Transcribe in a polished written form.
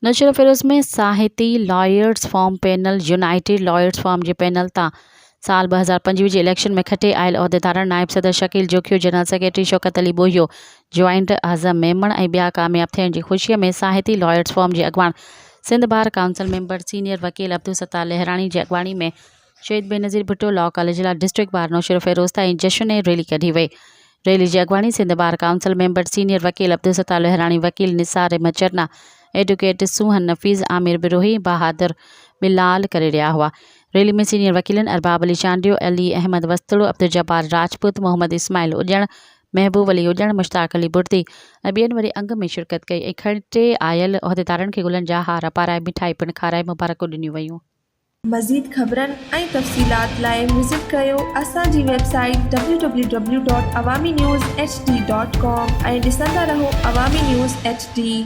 नौशेरा फिरोज़ में साहिती lawyers forum panel united lawyers form जे पैनल तां साल 2025 जे इलेक्शन में खटे आयल उहिदेदारनि नायब सदर Shakeel Jokhio, general secretary Shaukat Ali Bohio, joint Azam Memon ऐं ॿिया कामयाब थियण जी ख़ुशीअ में साहिती लॉयर्स फॉर्म जे अॻवान Sindh bar council member senior वकील अब्दुल सत्तार लहराणी जी अॻवानी में शहीद बेनज़ीर भुट्टो लॉ कॉलेज लाइ डिस्ट्रिक्ट बार नौशेरा फिरोज़ ताईं जश्न रैली कढी वई। रैली जी अॻवानी Sindh bar council member senior वकील अब्दुल सत्तार लहराणी, वकील निसार अहमद चरना, एडवोकेट सुहन नफ़ीज़, आमिर बिरोही, बहादुर बिलाल करे रहिया हुआ। रैली में सीनियर वकीलनि अरबाब अली चांडियो, अली अहमद वस्तड़ो, अब्दुल जब्बार राजपूत, मोहम्मद इस्माइल उजण, महबूब अली उजण, मुश्ताक अली बुर्दी ऐं ॿियनि वरी अंग में शिरकत कई ऐं खटे आयल उहिदेदारनि खे गुलनि जा हार पाराए मिठाई पिणु खाराए मुबारकूं ॾिनियूं वयूं। मज़ीद ख़बरनि ऐं तफ़सीलात लाइ विज़िट कयो असांजी वेबसाइट www.awamiNewsHD.com ऐं ॾिसंदा रहो अवामी न्यूज़ HD।